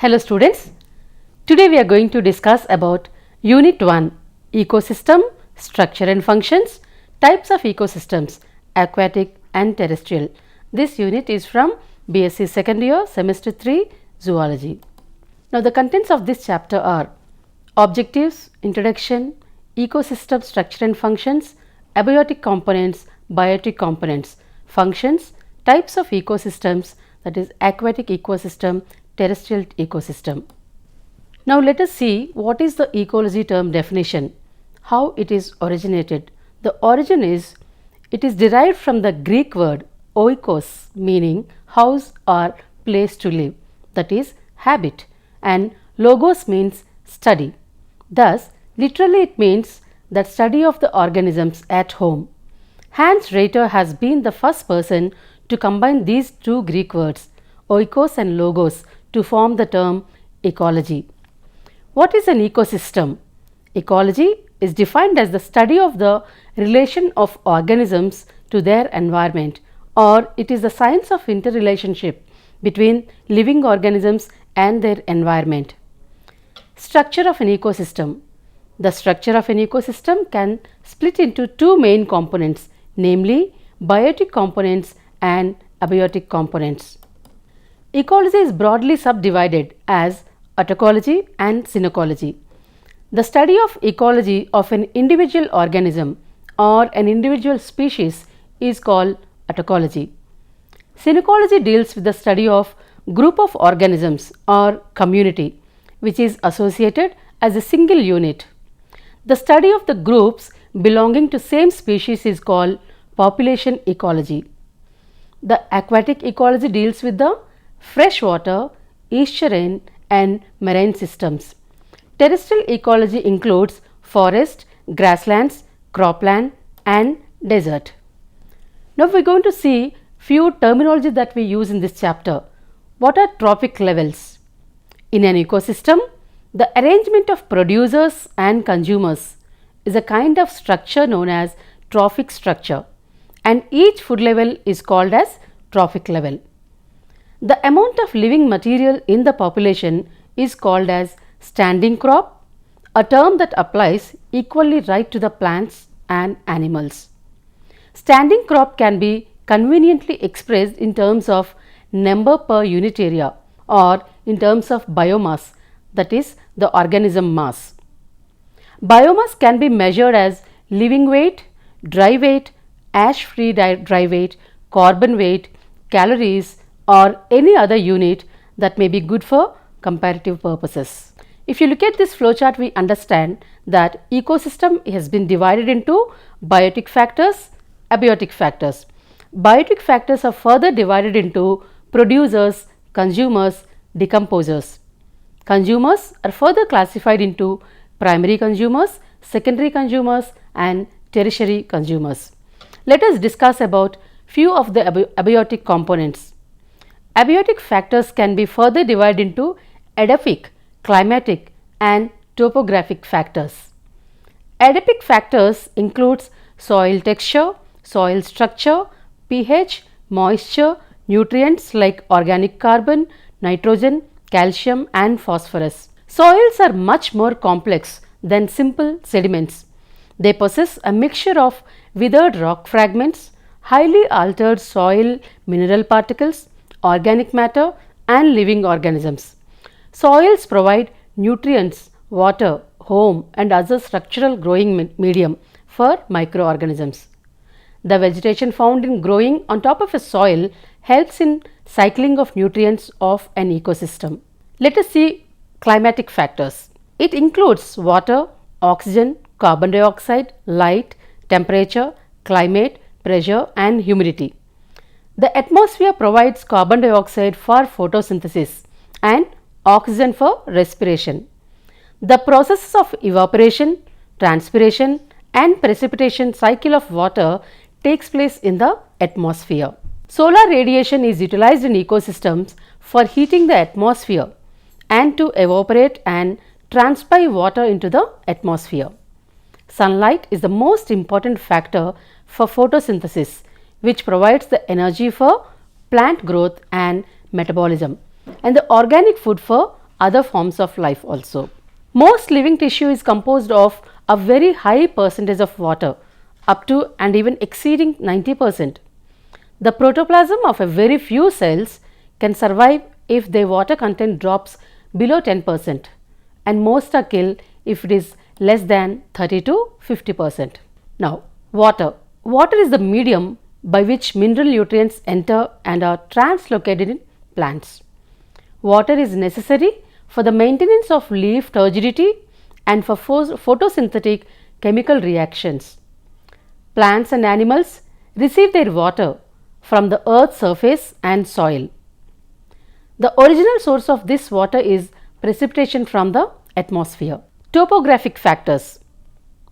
Hello students, today we are going to discuss about Unit 1 Ecosystem, Structure and Functions, Types of Ecosystems, Aquatic and Terrestrial. This unit is from BSc Second Year, Semester 3 Zoology. Now the contents of this chapter are Objectives, Introduction, Ecosystem Structure and Functions, Abiotic Components, Biotic Components, Functions, Types of Ecosystems, that is Aquatic Ecosystem, Terrestrial ecosystem. Now let us see what is the ecology term definition, how it is originated. The origin is, it is derived from the Greek word oikos, meaning house or place to live, that is habit, and logos means study. Thus literally it means that study of the organisms at home. Hans Reiter has been the first person to combine these two Greek words, oikos and logos, to form the term ecology. What is an ecosystem? Ecology is defined as the study of the relation of organisms to their environment, or it is the science of interrelationship between living organisms and their environment. Structure of an ecosystem. The structure of an ecosystem can split into two main components, namely biotic components and abiotic components. Ecology is broadly subdivided as autocology and synecology. The study of ecology of an individual organism or an individual species is called autocology. Synecology deals with the study of group of organisms or community, which is associated as a single unit. The study of the groups belonging to same species is called population ecology. The aquatic ecology deals with the freshwater, estuarine and marine systems. Terrestrial ecology includes forest, grasslands, cropland and desert. Now we are going to see few terminology that we use in this chapter. What are trophic levels? In an ecosystem, the arrangement of producers and consumers is a kind of structure known as trophic structure, and each food level is called as trophic level. The amount of living material in the population is called as standing crop, a term that applies equally right to the plants and animals. Standing crop can be conveniently expressed in terms of number per unit area or in terms of biomass, that is the organism mass. Biomass can be measured as living weight, dry weight, ash-free dry weight, carbon weight, calories, or any other unit that may be good for comparative purposes. If you look at this flowchart, we understand that ecosystem has been divided into biotic factors, abiotic factors. Biotic factors are further divided into producers, consumers, decomposers. Consumers are further classified into primary consumers, secondary consumers and tertiary consumers. Let us discuss about few of the abiotic components. Abiotic factors can be further divided into edaphic, climatic and topographic factors. Edaphic factors includes soil texture, soil structure, pH, moisture, nutrients like organic carbon, nitrogen, calcium and phosphorus. Soils are much more complex than simple sediments. They possess a mixture of withered rock fragments, highly altered soil mineral particles, organic matter and living organisms. Soils provide nutrients, water, home and other structural growing medium for microorganisms. The vegetation found in growing on top of a soil helps in cycling of nutrients of an ecosystem. Let us see climatic factors. It includes water, oxygen, carbon dioxide, light, temperature, climate, pressure and humidity. The atmosphere provides carbon dioxide for photosynthesis and oxygen for respiration. The processes of evaporation, transpiration and precipitation cycle of water takes place in the atmosphere. Solar radiation is utilized in ecosystems for heating the atmosphere and to evaporate and transpire water into the atmosphere. Sunlight is the most important factor for photosynthesis, which provides the energy for plant growth and metabolism and the organic food for other forms of life also. Most living tissue is composed of a very high percentage of water, up to and even exceeding 90%. The protoplasm of a very few cells can survive if their water content drops below 10%, and most are killed if it is less than 30 to 50%. Now, water. Water is the medium by which mineral nutrients enter and are translocated in plants. Water is necessary for the maintenance of leaf turgidity and for photosynthetic chemical reactions. Plants and animals receive their water from the earth's surface and soil. The original source of this water is precipitation from the atmosphere. Topographic factors.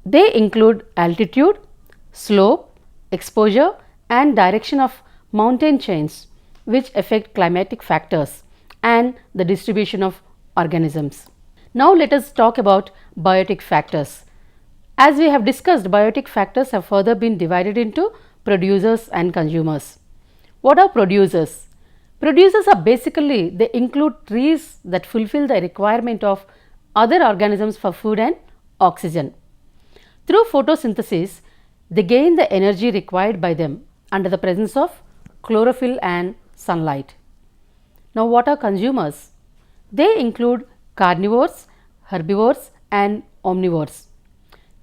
They include altitude, slope, exposure and direction of mountain chains, which affect climatic factors and the distribution of organisms. Now let us talk about biotic factors. As we have discussed, biotic factors have further been divided into producers and consumers. What are producers? Producers are basically, they include trees that fulfill the requirement of other organisms for food and oxygen. Through photosynthesis, they gain the energy required by them under the presence of chlorophyll and sunlight. Now what are consumers? They include carnivores, herbivores and omnivores.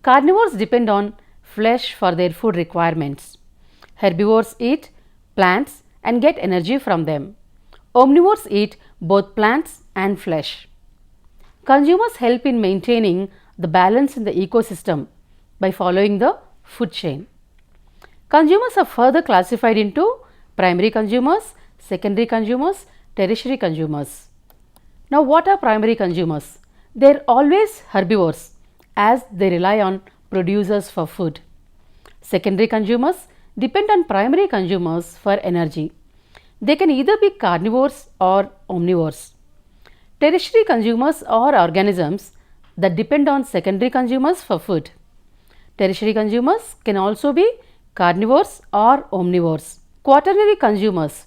Carnivores depend on flesh for their food requirements. Herbivores eat plants and get energy from them. Omnivores eat both plants and flesh. Consumers help in maintaining the balance in the ecosystem by following the food chain. Consumers are further classified into primary consumers, secondary consumers, tertiary consumers. Now what are primary consumers? They are always herbivores as they rely on producers for food. Secondary consumers depend on primary consumers for energy. They can either be carnivores or omnivores. Tertiary consumers are organisms that depend on secondary consumers for food. Tertiary consumers can also be carnivores or omnivores. Quaternary consumers,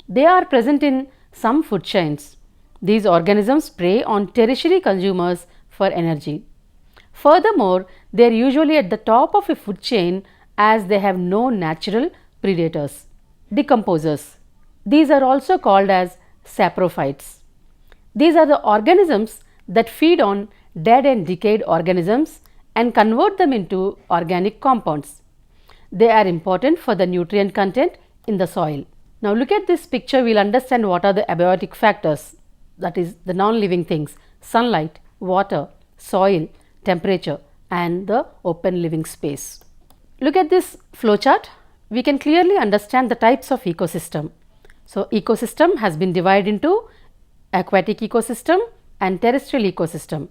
they are present in some food chains. These organisms prey on tertiary consumers for energy. Furthermore, they are usually at the top of a food chain as they have no natural predators. Decomposers, these are also called as saprophytes. These are the organisms that feed on dead and decayed organisms and convert them into organic compounds. They are important for the nutrient content in the soil. Now look at this picture, we will understand what are the abiotic factors, that is the non-living things: sunlight, water, soil, temperature and the open living space. Look at this flowchart, we can clearly understand the types of ecosystem. So ecosystem has been divided into aquatic ecosystem and terrestrial ecosystem.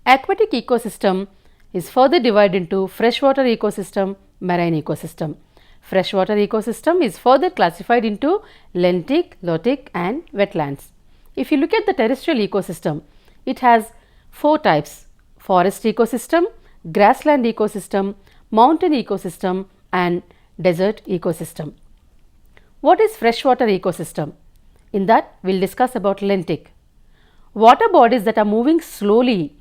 Aquatic ecosystem is further divided into freshwater ecosystem, marine ecosystem. Freshwater ecosystem is further classified into lentic, lotic and wetlands. If you look at the terrestrial ecosystem, it has 4 types: forest ecosystem, grassland ecosystem, mountain ecosystem and desert ecosystem. What is freshwater ecosystem? In that we will discuss about lentic. Water bodies that are moving slowly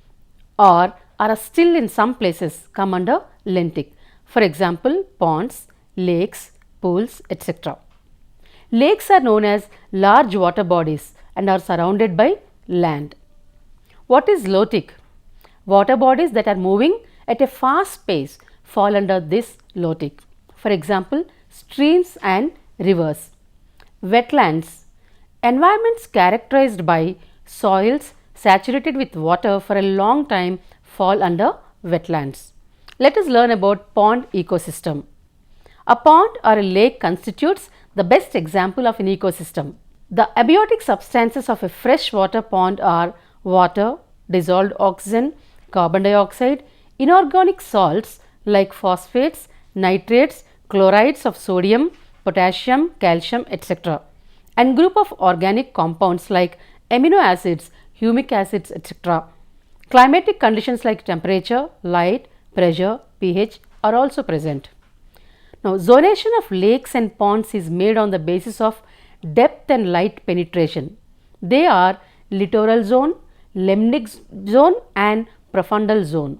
or are still in some places come under lentic. For example, ponds, lakes, pools, etc. Lakes are known as large water bodies and are surrounded by land. What is lotic? Water bodies that are moving at a fast pace fall under this lotic. For example, streams and rivers. Wetlands. Environments characterized by soils saturated with water for a long time fall under wetlands. Let us learn about pond ecosystem. A pond or a lake constitutes the best example of an ecosystem. The abiotic substances of a freshwater pond are water, dissolved oxygen, carbon dioxide, inorganic salts like phosphates, nitrates, chlorides of sodium, potassium, calcium, etc., and group of organic compounds like amino acids, humic acids, etc. Climatic conditions like temperature, light, pressure, pH are also present. Now, zonation of lakes and ponds is made on the basis of depth and light penetration. They are littoral zone, limnic zone and profundal zone.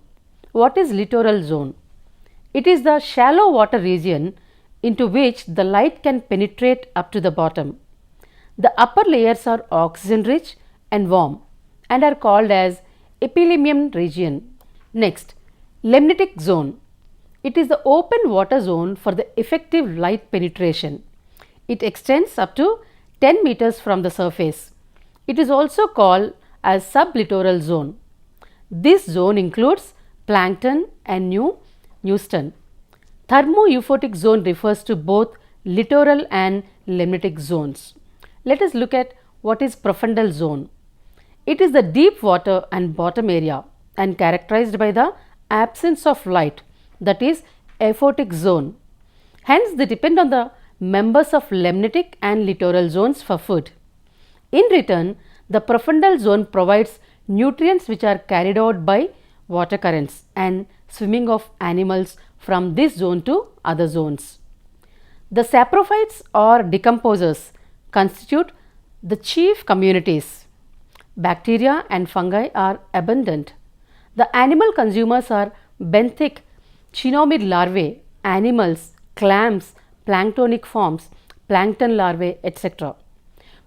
What is littoral zone? It is the shallow water region into which the light can penetrate up to the bottom. The upper layers are oxygen rich and warm and are called as epithelium region. Next, limnitic zone. It is the open water zone for the effective light penetration. It extends up to 10 meters from the surface. It is also called as sublittoral zone. This zone includes plankton and Newton. Thermoeuphotic zone refers to both littoral and limnitic zones. Let us look at what is profundal zone. It is the deep water and bottom area and characterized by the absence of light, that is aphotic zone. Hence, they depend on the members of limnitic and littoral zones for food. In return, the profundal zone provides nutrients which are carried out by water currents and swimming of animals from this zone to other zones. The saprophytes or decomposers constitute the chief communities. Bacteria and fungi are abundant. The animal consumers are benthic, chinomid larvae, animals, clams, planktonic forms, plankton larvae, etc.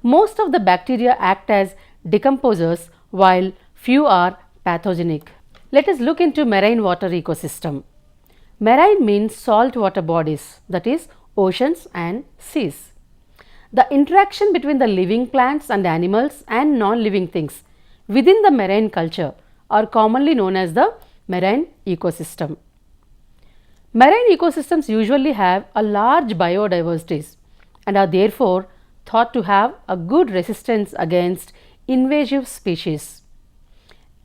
Most of the bacteria act as decomposers while few are pathogenic. Let us look into marine water ecosystem. Marine means salt water bodies, that is oceans and seas. The interaction between the living plants and animals and non-living things within the marine culture are commonly known as the marine ecosystem. Marine ecosystems usually have a large biodiversity and are therefore thought to have a good resistance against invasive species.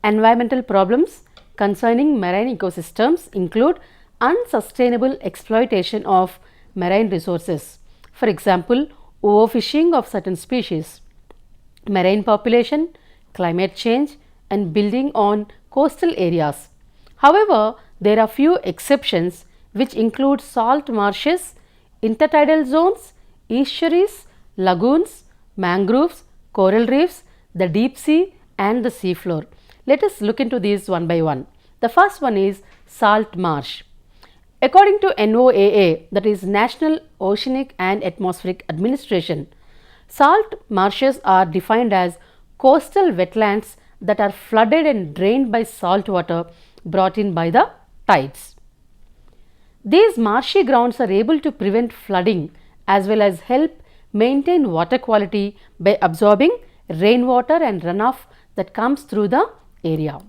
Environmental problems concerning marine ecosystems include unsustainable exploitation of marine resources, for example, overfishing of certain species, marine population, climate change and building on coastal areas. However, there are few exceptions which include salt marshes, intertidal zones, estuaries, lagoons, mangroves, coral reefs, the deep sea and the seafloor. Let us look into these one by one. The first one is salt marsh. According to NOAA, that is National Oceanic and Atmospheric Administration, salt marshes are defined as coastal wetlands that are flooded and drained by salt water brought in by the tides. These marshy grounds are able to prevent flooding as well as help maintain water quality by absorbing rainwater and runoff that comes through the area.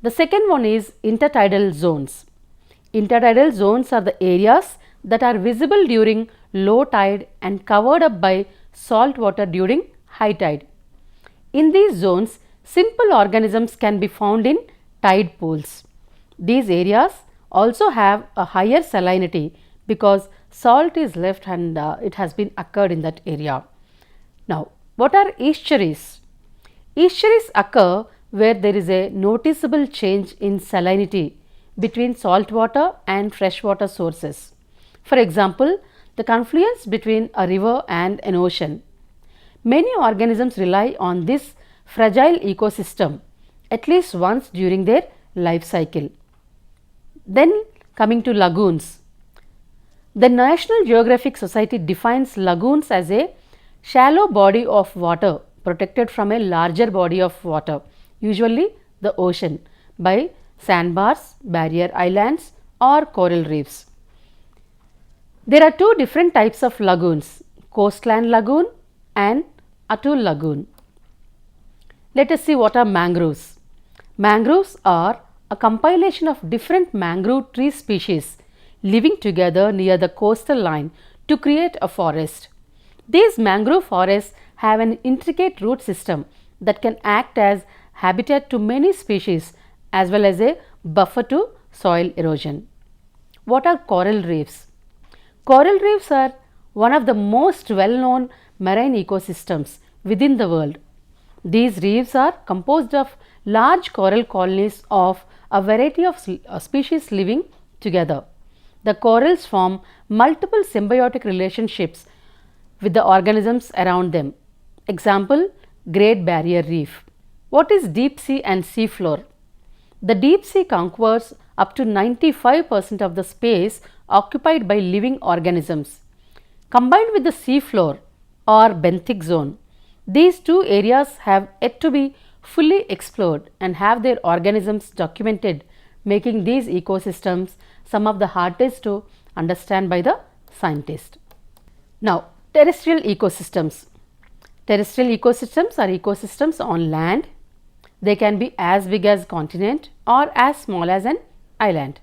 The second one is intertidal zones. Intertidal zones are the areas that are visible during low tide and covered up by salt water during high tide. In these zones, simple organisms can be found in tide pools. These areas also have a higher salinity because salt is left and it has been occurred in that area. Now, what are estuaries? Estuaries occur where there is a noticeable change in salinity between salt water and freshwater sources. For example, the confluence between a river and an ocean. Many organisms rely on this fragile ecosystem at least once during their life cycle. Then coming to lagoons. The National Geographic Society defines lagoons as a shallow body of water protected from a larger body of water, usually the ocean, by sandbars, barrier islands or coral reefs. There are two different types of lagoons, coastland lagoon and atoll lagoon. Let us see what are mangroves. Mangroves are a compilation of different mangrove tree species living together near the coastal line to create a forest. These mangrove forests have an intricate root system that can act as habitat to many species as well as a buffer to soil erosion. What are coral reefs? Coral reefs are one of the most well-known marine ecosystems within the world. These reefs are composed of large coral colonies of a variety of species living together. The corals form multiple symbiotic relationships with the organisms around them. Example, Great Barrier Reef. What is deep sea and sea floor? The deep sea conquers up to 95% of the space occupied by living organisms. Combined with the sea floor or benthic zone, these two areas have yet to be fully explored and have their organisms documented, making these ecosystems some of the hardest to understand by the scientists. Now, terrestrial ecosystems. Terrestrial ecosystems are ecosystems on land. They can be as big as continent or as small as an island.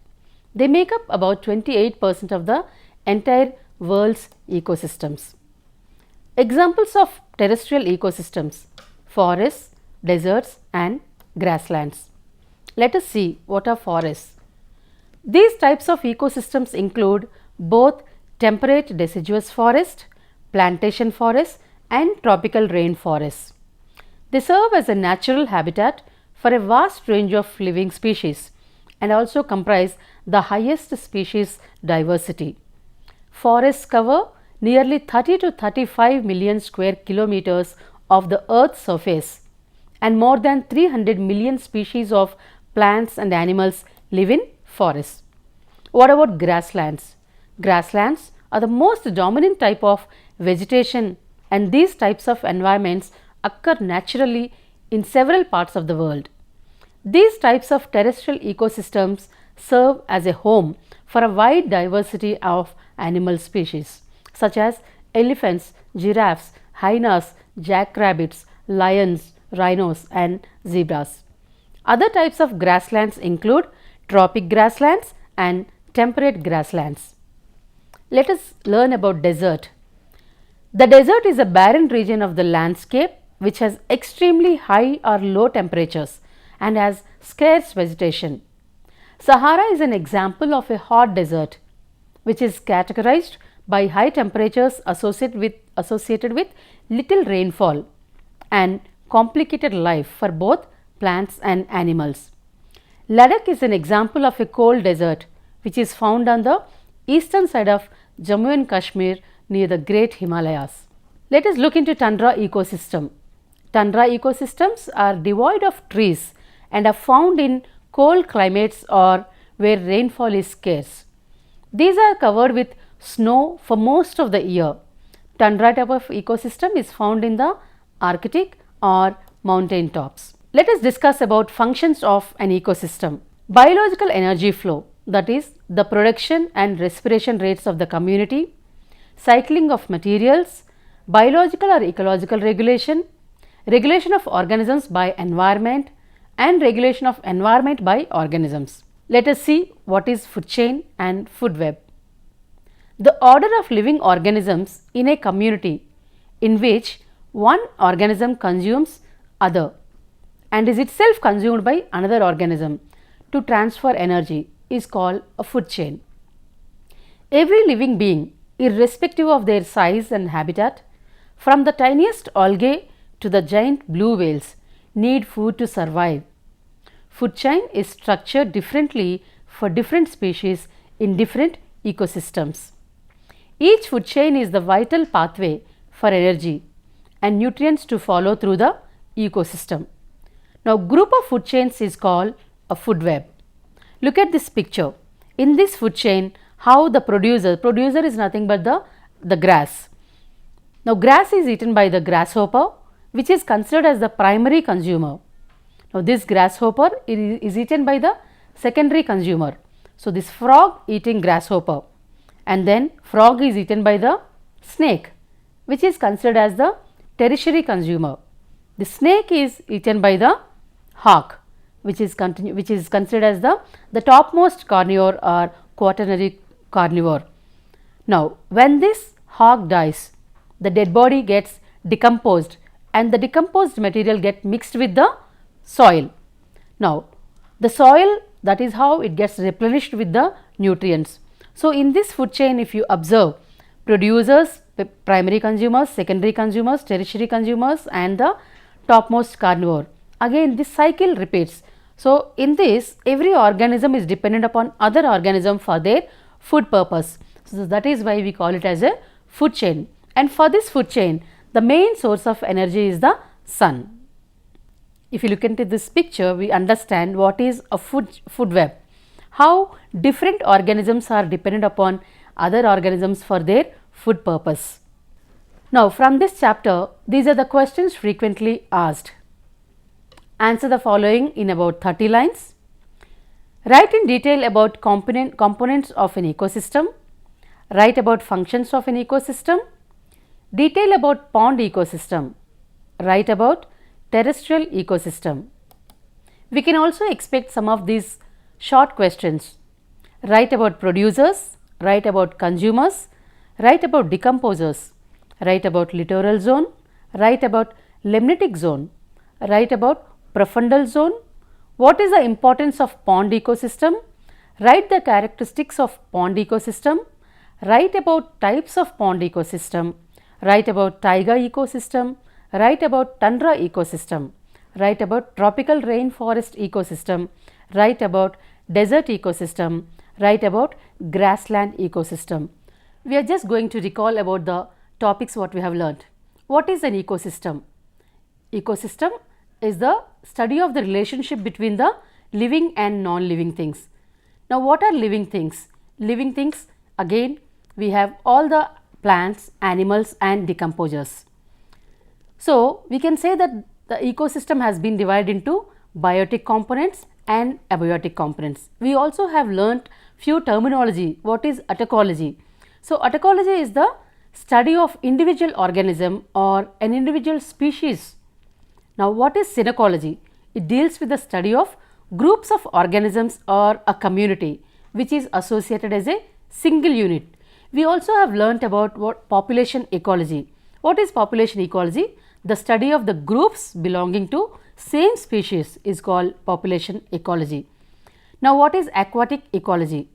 They make up about 28% of the entire world's ecosystems. Examples of terrestrial ecosystems: forests, deserts and grasslands. Let us see what are forests. These types of ecosystems include both temperate deciduous forest, plantation forests and tropical rainforests. They serve as a natural habitat for a vast range of living species and also comprise the highest species diversity. Forests cover nearly 30 to 35 million square kilometers of the Earth's surface, and more than 300 million species of plants and animals live in forests. What about grasslands? Grasslands are the most dominant type of vegetation, and these types of environments occur naturally in several parts of the world. These types of terrestrial ecosystems serve as a home for a wide diversity of animal species such as elephants, giraffes, hyenas, jackrabbits, lions, rhinos and zebras. Other types of grasslands include tropic grasslands and temperate grasslands. Let us learn about desert. The desert is a barren region of the landscape which has extremely high or low temperatures and has scarce vegetation. Sahara is an example of a hot desert which is categorized by high temperatures associated with little rainfall and complicated life for both plants and animals. Ladakh is an example of a cold desert which is found on the eastern side of Jammu and Kashmir near the Great Himalayas. Let us look into tundra ecosystem. Tundra ecosystems are devoid of trees and are found in cold climates or where rainfall is scarce. These are covered with snow for most of the year. Tundra type of ecosystem is found in the Arctic or mountain tops. Let us discuss about functions of an ecosystem. Biological energy flow, that is the production and respiration rates of the community, cycling of materials, biological or ecological regulation, regulation of organisms by environment and regulation of environment by organisms. Let us see what is food chain and food web. The order of living organisms in a community in which one organism consumes other and is itself consumed by another organism to transfer energy is called a food chain. Every living being, irrespective of their size and habitat, from the tiniest algae to the giant blue whales, need food to survive. Food chain is structured differently for different species in different ecosystems. Each food chain is the vital pathway for energy and nutrients to follow through the ecosystem. Now, group of food chains is called a food web. Look at this picture. In this food chain, how the producer is nothing but the grass. Now, grass is eaten by the grasshopper, which is considered as the primary consumer. Now, this grasshopper is eaten by the secondary consumer. So, this frog eating grasshopper, and then frog is eaten by the snake. which is considered as the tertiary consumer. The snake is eaten by the hawk, which is considered as the topmost carnivore or quaternary carnivore. Now, when this hawk dies, the dead body gets decomposed and the decomposed material get mixed with the soil. Now, the soil, that is how it gets replenished with the nutrients. So, in this food chain, if you observe, producers, primary consumers, secondary consumers, tertiary consumers and the topmost carnivore. Again this cycle repeats. So, in this every organism is dependent upon other organism for their food purpose. So, that is why we call it as a food chain, and for this food chain the main source of energy is the sun. If you look into this picture, we understand what is a food web, how different organisms are dependent upon other organisms for their food purpose. Now, from this chapter, these are the questions frequently asked. Answer the following in about 30 lines. Write in detail about components of an ecosystem. Write about functions of an ecosystem. Detail about pond ecosystem. Write about terrestrial ecosystem. We can also expect some of these short questions. Write about producers, write about consumers, write about decomposers, write about littoral zone, write about limnetic zone, write about profundal zone, what is the importance of pond ecosystem, write the characteristics of pond ecosystem, write about types of pond ecosystem, write about taiga ecosystem, write about tundra ecosystem, write about tropical rainforest ecosystem, write about desert ecosystem, write about grassland ecosystem. We are just going to recall about the topics what we have learnt. What is an ecosystem? Ecosystem is the study of the relationship between the living and non-living things. Now, what are living things? Living things, again we have all the plants, animals and decomposers. So, we can say that the ecosystem has been divided into biotic components and abiotic components. We also have learnt few terminology. What is autoecology? So, autoecology is the study of individual organism or an individual species. Now, what is synecology? It deals with the study of groups of organisms or a community which is associated as a single unit. We also have learnt about what population ecology. What is population ecology? The study of the groups belonging to same species is called population ecology. Now, what is aquatic ecology?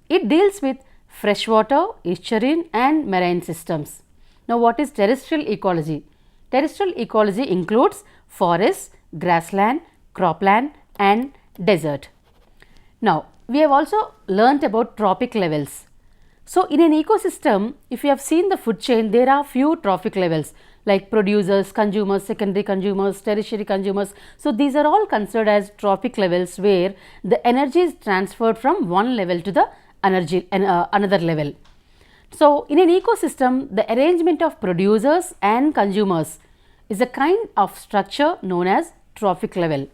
It deals with freshwater, estuarine and marine systems. Now, what is terrestrial ecology? Terrestrial ecology includes forests, grassland, cropland and desert. Now, we have also learnt about trophic levels. So, in an ecosystem, if you have seen the food chain, there are few trophic levels like producers, consumers, secondary consumers, tertiary consumers. So, these are all considered as trophic levels where the energy is transferred from one level to the another level. So, in an ecosystem, the arrangement of producers and consumers is a kind of structure known as trophic level.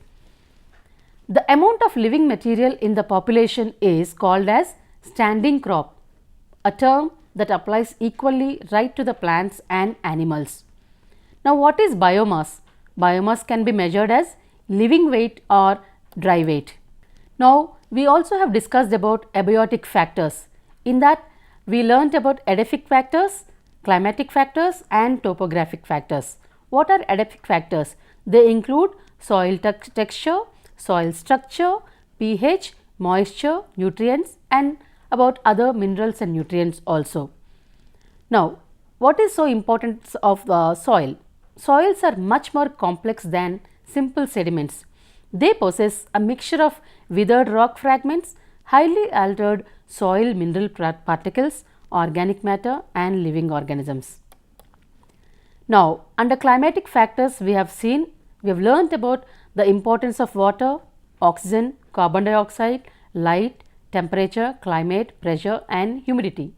The amount of living material in the population is called as standing crop, a term that applies equally right to the plants and animals. Now, what is biomass? Biomass can be measured as living weight or dry weight. Now, we also have discussed about abiotic factors. In that, we learnt about edaphic factors, climatic factors and topographic factors. What are edaphic factors? They include soil texture, soil structure, pH, moisture, nutrients and about other minerals and nutrients also. Now, what is so important of the soil? Soils are much more complex than simple sediments. They possess a mixture of withered rock fragments, highly altered soil mineral particles, organic matter and living organisms. Now, under climatic factors we have learnt about the importance of water, oxygen, carbon dioxide, light, temperature, climate, pressure and humidity.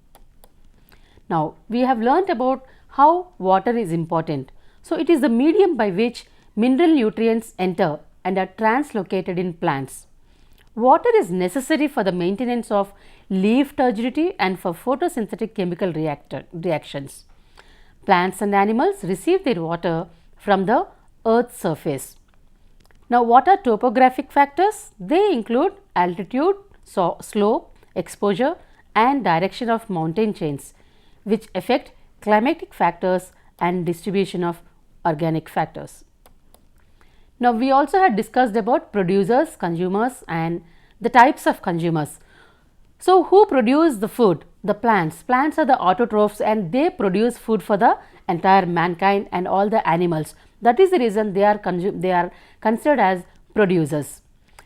Now, we have learnt about how water is important. So, it is the medium by which mineral nutrients enter and are translocated in plants. Water is necessary for the maintenance of leaf turgidity and for photosynthetic chemical reactions. Plants and animals receive their water from the earth's surface. Now, what are topographic factors? They include altitude, slope, exposure and direction of mountain chains, which affect climatic factors and distribution of organic factors. Now, we also had discussed about producers, consumers and the types of consumers. So, who produce the food? The plants. Plants are the autotrophs and they produce food for the entire mankind and all the animals. That is the reason they are considered as producers.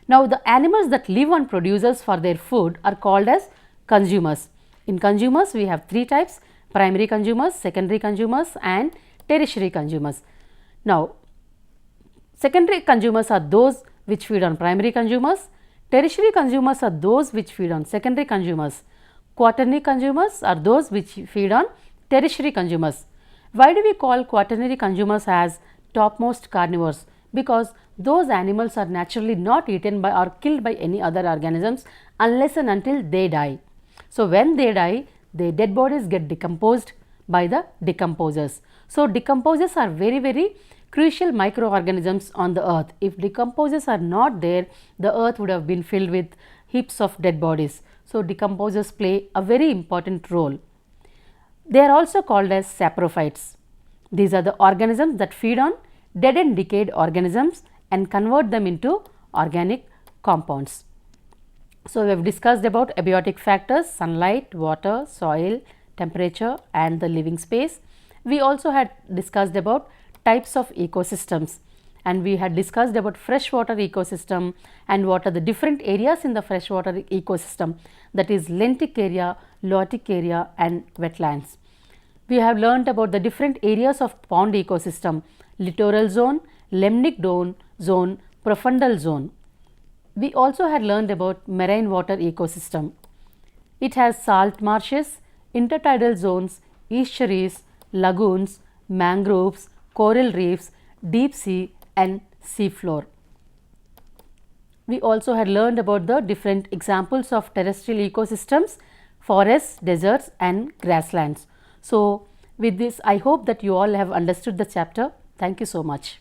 Now, the animals that live on producers for their food are called as consumers. In consumers, we have three types: primary consumers, secondary consumers and tertiary consumers. Now, secondary consumers are those which feed on primary consumers. Tertiary consumers are those which feed on secondary consumers. Quaternary consumers are those which feed on tertiary consumers. Why do we call quaternary consumers as topmost carnivores? Because those animals are naturally not eaten by or killed by any other organisms unless and until they die. So, when they die, their dead bodies get decomposed by the decomposers. So, decomposers are very crucial microorganisms on the earth. If decomposers are not there, the earth would have been filled with heaps of dead bodies. So, decomposers play a very important role. They are also called as saprophytes. These are the organisms that feed on dead and decayed organisms and convert them into organic compounds. So, we have discussed about abiotic factors: sunlight, water, soil, temperature and the living space. We also had discussed about types of ecosystems and we had discussed about freshwater ecosystem and what are the different areas in the freshwater ecosystem, that is lentic area, lotic area and wetlands. We have learnt about the different areas of pond ecosystem: littoral zone, lemnic zone, profundal zone. We also had learned about marine water ecosystem. It has salt marshes, intertidal zones, estuaries, lagoons, mangroves, coral reefs, deep sea and sea floor. We also had learned about the different examples of terrestrial ecosystems: forests, deserts and grasslands. So, with this I hope that you all have understood the chapter. Thank you so much.